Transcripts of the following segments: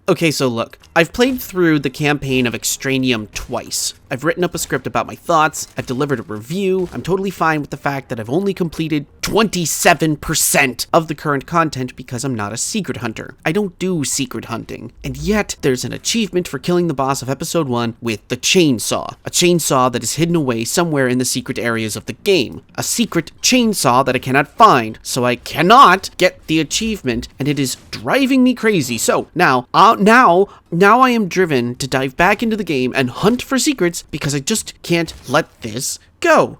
Okay, so look, I've played through the campaign of Extraneum twice. I've written up a script about my thoughts, I've delivered a review, I'm totally fine with the fact that I've only completed 27% of the current content because I'm not a secret hunter. I don't do secret hunting. And yet, there's an achievement for killing the boss of episode 1 with the chainsaw. A chainsaw that is hidden away somewhere in the secret areas of the game. A secret chainsaw that I cannot find, so I cannot get the achievement, and it is driving me crazy. So, now I am driven to dive back into the game and hunt for secrets because I just can't let this go.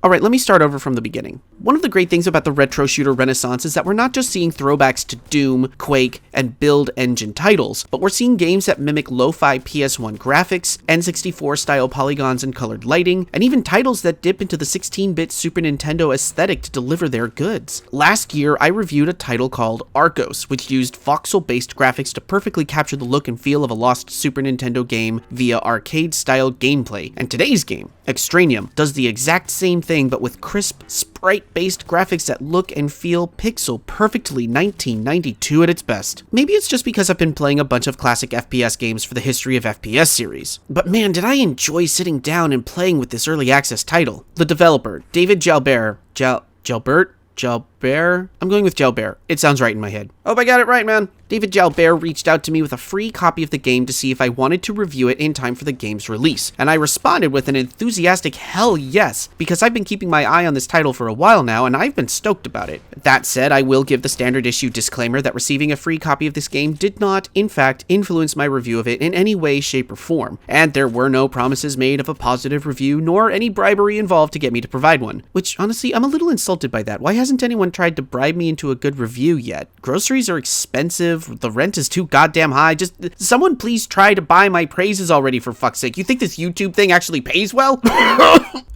Alright, let me start over from the beginning. One of the great things about the retro shooter renaissance is that we're not just seeing throwbacks to Doom, Quake, and build engine titles, but we're seeing games that mimic lo-fi PS1 graphics, N64 style polygons and colored lighting, and even titles that dip into the 16-bit Super Nintendo aesthetic to deliver their goods. Last year, I reviewed a title called Arcos, which used voxel-based graphics to perfectly capture the look and feel of a lost Super Nintendo game via arcade-style gameplay. And today's game, Extraneum, does the exact same thing but with crisp, sprite-based graphics that look and feel pixel perfectly 1992 at its best. Maybe it's just because I've been playing a bunch of classic FPS games for the history of FPS series. But man, did I enjoy sitting down and playing with this early access title. The developer, David Jalbert, Jalbert? I'm going with Jalbert. It sounds right in my head. Oh, I got it right, man. David Jalbert reached out to me with a free copy of the game to see if I wanted to review it in time for the game's release, and I responded with an enthusiastic hell yes, because I've been keeping my eye on this title for a while now, and I've been stoked about it. That said, I will give the standard issue disclaimer that receiving a free copy of this game did not, in fact, influence my review of it in any way, shape, or form, and there were no promises made of a positive review, nor any bribery involved to get me to provide one, which, honestly, I'm a little insulted by that. Why hasn't anyone tried to bribe me into a good review yet? Groceries are expensive, the rent is too goddamn high. Just someone please try to buy my praises already, for fuck's sake. You think this YouTube thing actually pays well?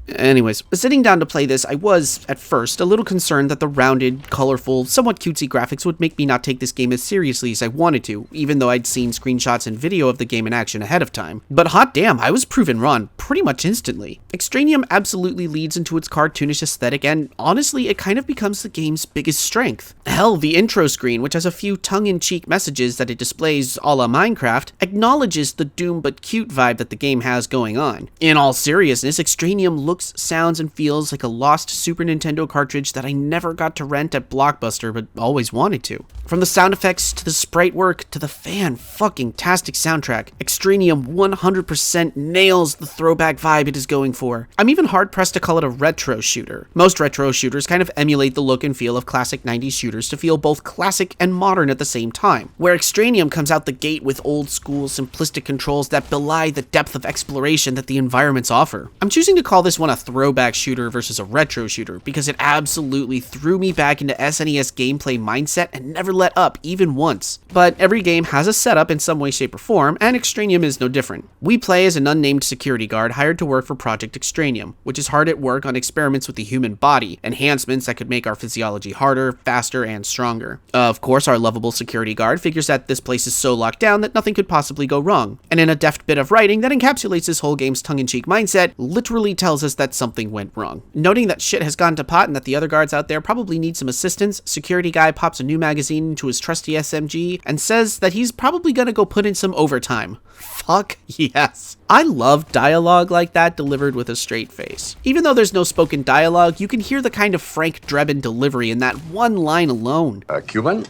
Anyways, sitting down to play this, I was, at first, a little concerned that the rounded, colorful, somewhat cutesy graphics would make me not take this game as seriously as I wanted to, even though I'd seen screenshots and video of the game in action ahead of time. But hot damn, I was proven wrong pretty much instantly. Extraneum absolutely leads into its cartoonish aesthetic, and honestly, it kind of becomes the game's biggest strength. Hell, the intro screen, which has a few tongue-in-cheek messages that it displays a la Minecraft, acknowledges the Doom but cute vibe that the game has going on. In all seriousness, Extraneum looks, sounds, and feels like a lost Super Nintendo cartridge that I never got to rent at Blockbuster but always wanted to. From the sound effects to the sprite work to the fan-fucking-tastic soundtrack, Extraneum 100% nails the throwback vibe it is going for. I'm even hard-pressed to call it a retro shooter. Most retro shooters kind of emulate the look and feel of classic 90s shooters to feel both classic and modern at the same time, where Extraneum comes out the gate with old-school, simplistic controls that belie the depth of exploration that the environments offer. I'm choosing to call this one a throwback shooter versus a retro shooter because it absolutely threw me back into SNES gameplay mindset and never let up even once. But every game has a setup in some way, shape, or form, and Extraneum is no different. We play as an unnamed security guard hired to work for Project Extraneum, which is hard at work on experiments with the human body, enhancements that could make our physiology harder, faster, and stronger. Of course, our lovable security guard figures that this place is so locked down that nothing could possibly go wrong, and in a deft bit of writing that encapsulates this whole game's tongue-in-cheek mindset, literally tells us that something went wrong. Noting that shit has gone to pot and that the other guards out there probably need some assistance, security guy pops a new magazine into his trusty SMG and says that he's probably gonna go put in some overtime. Fuck yes. I love dialogue like that delivered with a straight face. Even though there's no spoken dialogue, you can hear the kind of Frank Drebin delivery in that one line alone. Cuban?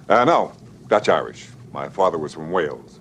No, Dutch-Irish. My father was from Wales.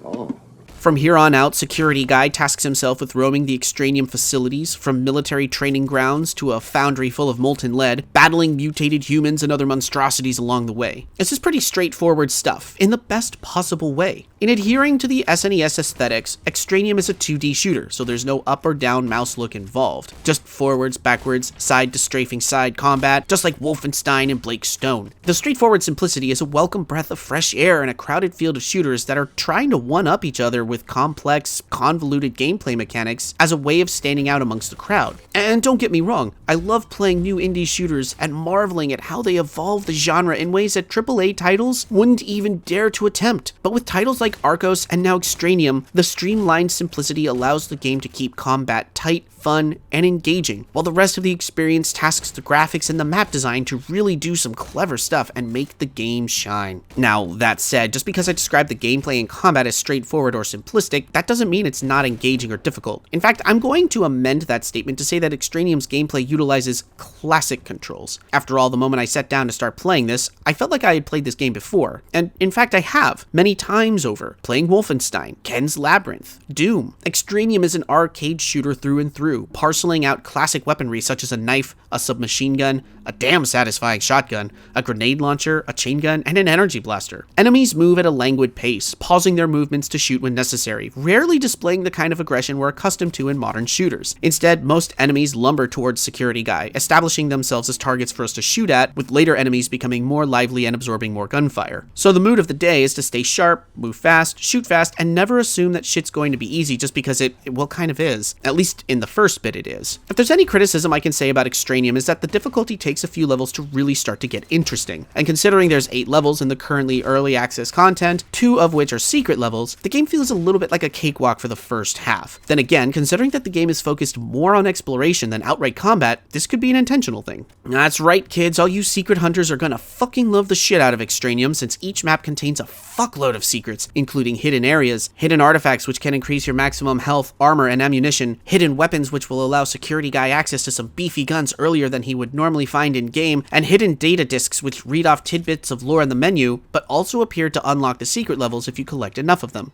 Oh. From here on out, Security Guy tasks himself with roaming the Extraneum facilities, from military training grounds to a foundry full of molten lead, battling mutated humans and other monstrosities along the way. This is pretty straightforward stuff, in the best possible way. In adhering to the SNES aesthetics, Extraneum is a 2D shooter, so there's no up or down mouse look involved. Just forwards, backwards, side to strafing side combat, just like Wolfenstein and Blake Stone. The straightforward simplicity is a welcome breath of fresh air in a crowded field of shooters that are trying to one-up each other with complex, convoluted gameplay mechanics as a way of standing out amongst the crowd. And don't get me wrong, I love playing new indie shooters and marveling at how they evolve the genre in ways that AAA titles wouldn't even dare to attempt. But with titles like Arcos and now Extraneum, the streamlined simplicity allows the game to keep combat tight, fun and engaging, while the rest of the experience tasks the graphics and the map design to really do some clever stuff and make the game shine. Now, that said, just because I describe the gameplay and combat as straightforward or simplistic, that doesn't mean it's not engaging or difficult. In fact, I'm going to amend that statement to say that Extraneum's gameplay utilizes classic controls. After all, the moment I sat down to start playing this, I felt like I had played this game before, and in fact I have, many times over, playing Wolfenstein, Ken's Labyrinth, Doom. Extraneum is an arcade shooter through and through, parceling out classic weaponry such as a knife, a submachine gun, a damn satisfying shotgun, a grenade launcher, a chain gun, and an energy blaster. Enemies move at a languid pace, pausing their movements to shoot when necessary, rarely displaying the kind of aggression we're accustomed to in modern shooters. Instead, most enemies lumber towards security guy, establishing themselves as targets for us to shoot at, with later enemies becoming more lively and absorbing more gunfire. So the mood of the day is to stay sharp, move fast, shoot fast, and never assume that shit's going to be easy just because it kind of is. At least in the first bit it is. If there's any criticism I can say about Extraneum is that the difficulty takes a few levels to really start to get interesting. And considering there's 8 levels in the currently early access content, 2 of which are secret levels, the game feels a little bit like a cakewalk for the first half. Then again, considering that the game is focused more on exploration than outright combat, this could be an intentional thing. That's right, kids, all you secret hunters are gonna fucking love the shit out of Extraneum, since each map contains a fuckload of secrets, including hidden areas, hidden artifacts which can increase your maximum health, armor, and ammunition, hidden weapons which will allow security guy access to some beefy guns earlier than he would normally find in game, and hidden data discs which read off tidbits of lore in the menu, but also appear to unlock the secret levels if you collect enough of them.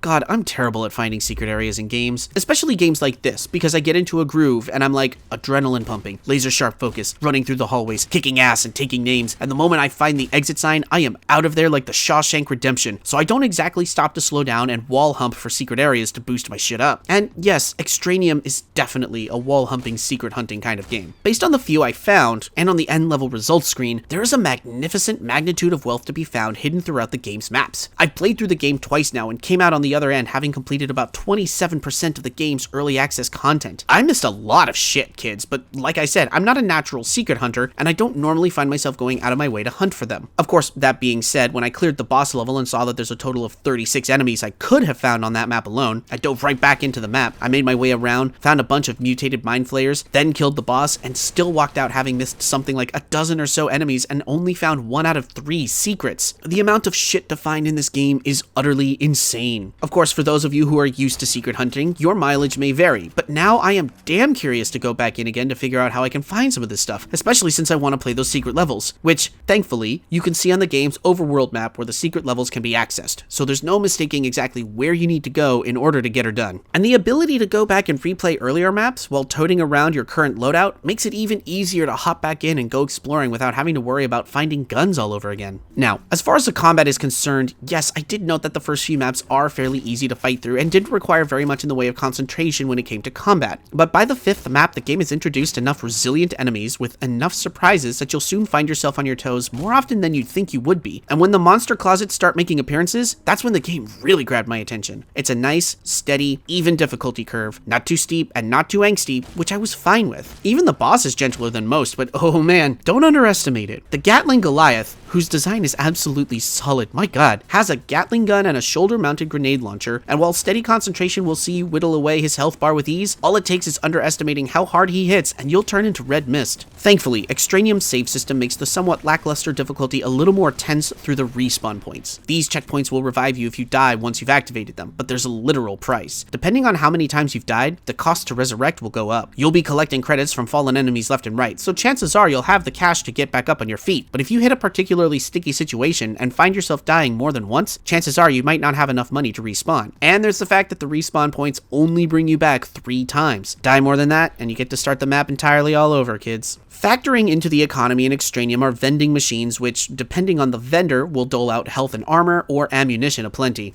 God, I'm terrible at finding secret areas in games, especially games like this, because I get into a groove and I'm like, adrenaline pumping, laser sharp focus, running through the hallways, kicking ass and taking names, and the moment I find the exit sign, I am out of there like the Shawshank Redemption, so I don't exactly stop to slow down and wall hump for secret areas to boost my shit up. And yes, Extraneum is definitely a wall humping, secret hunting kind of game. Based on the few I found, and on the end level results screen, there is a magnificent magnitude of wealth to be found hidden throughout the game's maps. I've played through the game twice now and came out on the other end having completed about 27% of the game's early access content. I missed a lot of shit, kids, but like I said, I'm not a natural secret hunter, and I don't normally find myself going out of my way to hunt for them. Of course, that being said, when I cleared the boss level and saw that there's a total of 36 enemies I could have found on that map alone, I dove right back into the map. I made my way around, found a bunch of mutated mind flayers, then killed the boss, and still walked out having missed something like a dozen or so enemies and only found 1 out of 3 secrets. The amount of shit to find in this game is utterly insane. Of course, for those of you who are used to secret hunting, your mileage may vary, but now I am damn curious to go back in again to figure out how I can find some of this stuff, especially since I want to play those secret levels, which, thankfully, you can see on the game's overworld map where the secret levels can be accessed, so there's no mistaking exactly where you need to go in order to get her done. And the ability to go back and replay earlier maps while toting around your current loadout makes it even easier to hop back in and go exploring without having to worry about finding guns all over again. Now, as far as the combat is concerned, yes, I did note that the first few maps are fairly easy to fight through and didn't require very much in the way of concentration when it came to combat. But by the 5th map, the game has introduced enough resilient enemies with enough surprises that you'll soon find yourself on your toes more often than you'd think you would be. And when the monster closets start making appearances, that's when the game really grabbed my attention. It's a nice, steady, even difficulty curve, not too steep and not too angsty, which I was fine with. Even the boss is gentler than most, but oh man, don't underestimate it. The Gatling Goliath, whose design is absolutely solid, my god, has a Gatling gun and a shoulder-mounted grenade launcher, and while steady concentration will see you whittle away his health bar with ease, all it takes is underestimating how hard he hits and you'll turn into red mist. Thankfully, Extraneum's save system makes the somewhat lackluster difficulty a little more tense through the respawn points. These checkpoints will revive you if you die once you've activated them, but there's a literal price. Depending on how many times you've died, the cost to resurrect will go up. You'll be collecting credits from fallen enemies left and right, so chances are you'll have the cash to get back up on your feet, but if you hit a particularly sticky situation and find yourself dying more than once, chances are you might not have enough money to respawn. And there's the fact that the respawn points only bring you back 3 times. Die more than that, and you get to start the map entirely all over, kids. Factoring into the economy in Extraneum are vending machines which, depending on the vendor, will dole out health and armor or ammunition aplenty.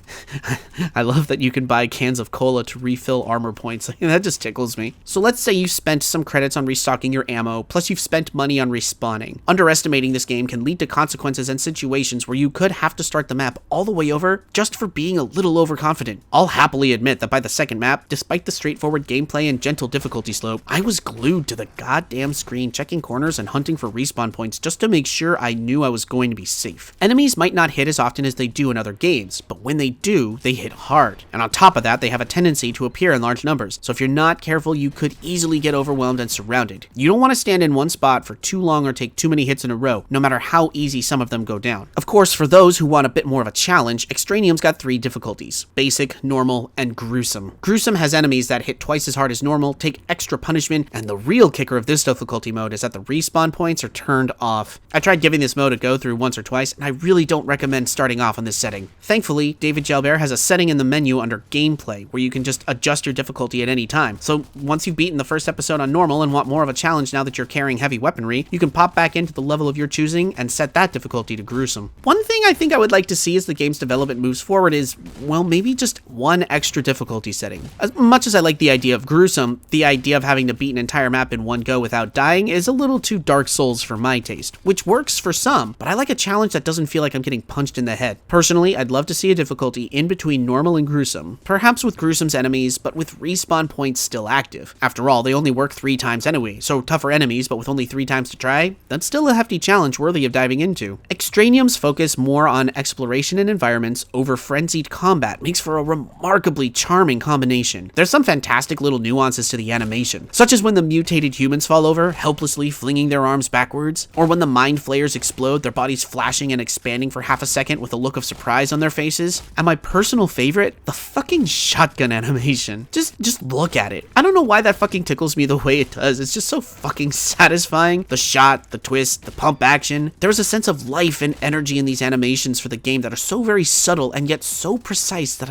I love that you can buy cans of cola to refill armor points. That just tickles me. So let's say you spent some credits on restocking your ammo, plus you've spent money on respawning. Underestimating this game can lead to consequences consequences and situations where you could have to start the map all the way over just for being a little overconfident. I'll happily admit that by the second map, despite the straightforward gameplay and gentle difficulty slope, I was glued to the goddamn screen, checking corners and hunting for respawn points just to make sure I knew I was going to be safe. Enemies might not hit as often as they do in other games, but when they do, they hit hard. And on top of that, they have a tendency to appear in large numbers, so if you're not careful, you could easily get overwhelmed and surrounded. You don't want to stand in one spot for too long or take too many hits in a row, no matter how easy some of them go down. Of course, for those who want a bit more of a challenge, Extraneum's got 3 difficulties: basic, normal, and gruesome. Gruesome has enemies that hit twice as hard as normal, take extra punishment, and the real kicker of this difficulty mode is that the respawn points are turned off. I tried giving this mode a go through once or twice, and I really don't recommend starting off on this setting. Thankfully, David Jalbert has a setting in the menu under gameplay where you can just adjust your difficulty at any time. So once you've beaten the first episode on normal and want more of a challenge now that you're carrying heavy weaponry, you can pop back into the level of your choosing and set that difficulty to gruesome. One thing I think I would like to see as the game's development moves forward is, well, maybe just one extra difficulty setting. As much as I like the idea of gruesome, the idea of having to beat an entire map in one go without dying is a little too Dark Souls for my taste, which works for some, but I like a challenge that doesn't feel like I'm getting punched in the head. Personally, I'd love to see a difficulty in between normal and gruesome, perhaps with gruesome's enemies, but with respawn points still active. After all, they only work 3 times anyway, so tougher enemies but with only 3 times to try? That's still a hefty challenge worthy of diving into. Extraneum's focus more on exploration and environments over frenzied combat makes for a remarkably charming combination. There's some fantastic little nuances to the animation, such as when the mutated humans fall over, helplessly flinging their arms backwards, or when the mind flayers explode, their bodies flashing and expanding for half a second with a look of surprise on their faces. And my personal favorite, the fucking shotgun animation. Just look at it. I don't know why that fucking tickles me the way it does. It's just so fucking satisfying. The shot, the twist, the pump action. There's a sense of life and energy in these animations for the game that are so very subtle and yet so precise that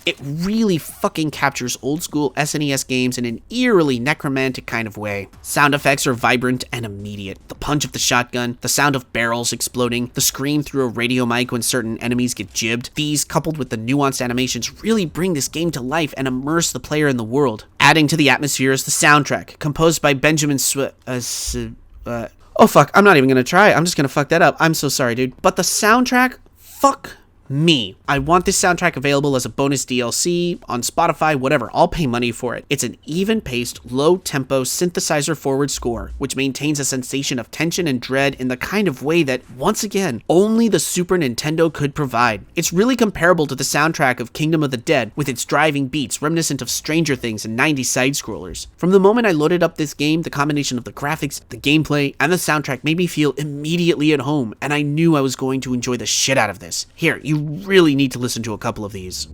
it really fucking captures old school SNES games in an eerily necromantic kind of way. Sound effects are vibrant and immediate. The punch of the shotgun, the sound of barrels exploding, the scream through a radio mic when certain enemies get jibbed. These, coupled with the nuanced animations, really bring this game to life and immerse the player in the world. Adding to the atmosphere is the soundtrack, composed by Benjamin oh fuck, I'm not even gonna try. I'm just gonna fuck that up. I'm so sorry, dude. But the soundtrack, fuck me. I want this soundtrack available as a bonus DLC, on Spotify, whatever. I'll pay money for it. It's an even-paced, low-tempo, synthesizer-forward score, which maintains a sensation of tension and dread in the kind of way that, once again, only the Super Nintendo could provide. It's really comparable to the soundtrack of Kingdom of the Dead, with its driving beats reminiscent of Stranger Things and 90s side-scrollers. From the moment I loaded up this game, the combination of the graphics, the gameplay, and the soundtrack made me feel immediately at home, and I knew I was going to enjoy the shit out of this. Here, you really need to listen to a couple of these.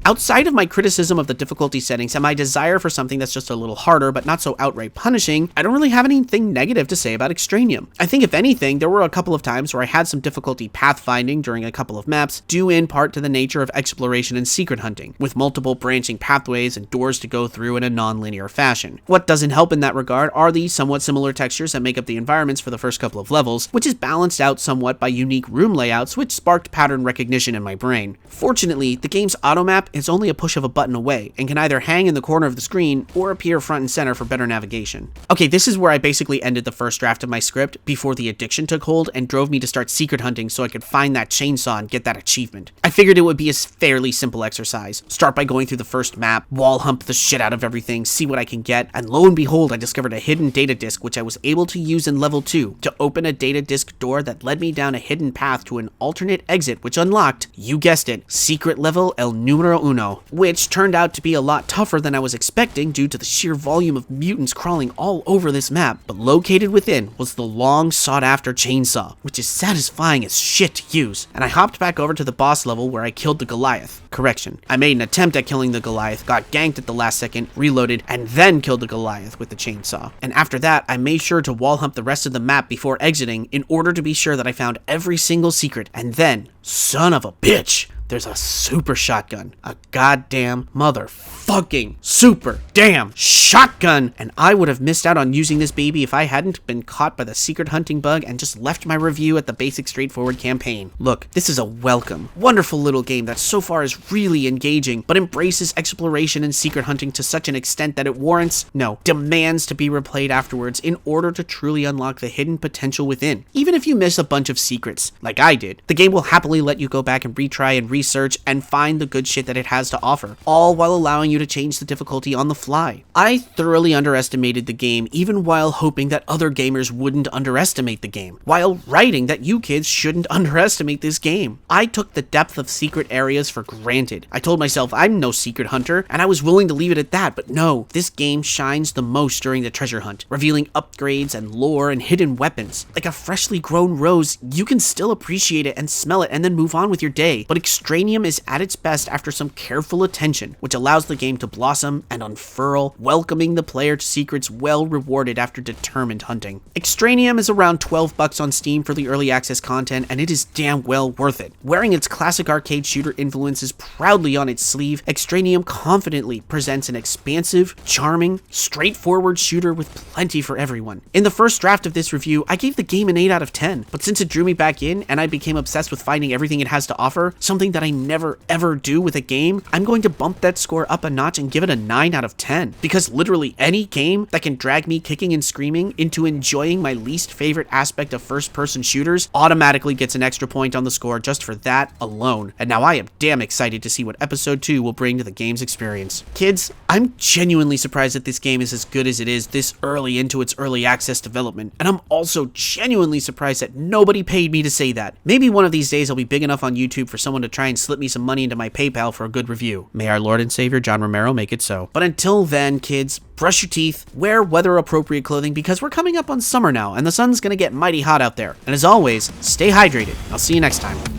Outside of my criticism of the difficulty settings and my desire for something that's just a little harder but not so outright punishing, I don't really have anything negative to say about Extraneum. I think if anything, there were a couple of times where I had some difficulty pathfinding during a couple of maps, due in part to the nature of exploration and secret hunting, with multiple branching pathways and doors to go through in a non-linear fashion. What doesn't help in that regard are the somewhat similar textures that make up the environments for the first couple of levels, which is balanced out somewhat by unique room layouts which sparked pattern recognition in my brain. Fortunately, the game's automap it's only a push of a button away, and can either hang in the corner of the screen or appear front and center for better navigation. Okay, this is where I basically ended the first draft of my script before the addiction took hold and drove me to start secret hunting so I could find that chainsaw and get that achievement. I figured it would be a fairly simple exercise. Start by going through the first map, wall hump the shit out of everything, see what I can get, and lo and behold, I discovered a hidden data disk which I was able to use in level 2 to open a data disk door that led me down a hidden path to an alternate exit which unlocked, you guessed it, secret level El Numero Uno, which turned out to be a lot tougher than I was expecting due to the sheer volume of mutants crawling all over this map, but located within was the long sought after chainsaw, which is satisfying as shit to use, and I hopped back over to the boss level where I killed the Goliath. Correction, I made an attempt at killing the Goliath, got ganked at the last second, reloaded, and then killed the Goliath with the chainsaw. And after that, I made sure to wall hump the rest of the map before exiting in order to be sure that I found every single secret, and then, son of a bitch, there's a super shotgun. A goddamn motherfucking super damn shotgun! And I would have missed out on using this baby if I hadn't been caught by the secret hunting bug and just left my review at the basic straightforward campaign. Look, this is a welcome, wonderful little game that so far is really engaging, but embraces exploration and secret hunting to such an extent that it warrants, no, demands to be replayed afterwards in order to truly unlock the hidden potential within. Even if you miss a bunch of secrets, like I did, the game will happily let you go back and retry and research and find the good shit that it has to offer, all while allowing you to change the difficulty on the fly. I thoroughly underestimated the game, even while hoping that other gamers wouldn't underestimate the game, while writing that you kids shouldn't underestimate this game. I took the depth of secret areas for granted. I told myself I'm no secret hunter, and I was willing to leave it at that, but no, this game shines the most during the treasure hunt, revealing upgrades and lore and hidden weapons. Like a freshly grown rose, you can still appreciate it and smell it and then move on with your day, but Extraneum is at its best after some careful attention, which allows the game to blossom and unfurl, welcoming the player to secrets well rewarded after determined hunting. Extraneum is around $12 on Steam for the early access content, and it is damn well worth it. Wearing its classic arcade shooter influences proudly on its sleeve, Extraneum confidently presents an expansive, charming, straightforward shooter with plenty for everyone. In the first draft of this review, I gave the game an 8 out of 10, but since it drew me back in and I became obsessed with finding everything it has to offer, something that I never ever do with a game, I'm going to bump that score up a notch and give it a 9 out of 10, because literally any game that can drag me kicking and screaming into enjoying my least favorite aspect of first-person shooters automatically gets an extra point on the score just for that alone. And now I am damn excited to see what episode 2 will bring to the game's experience. Kids, I'm genuinely surprised that this game is as good as it is this early into its early access development, and I'm also genuinely surprised that nobody paid me to say that. Maybe one of these days I'll be big enough on YouTube for someone to try and slip me some money into my PayPal for a good review. May our Lord and Savior John Romero make it so. But until then, kids, brush your teeth, wear weather-appropriate clothing because we're coming up on summer now and the sun's gonna get mighty hot out there. And as always, stay hydrated. I'll see you next time.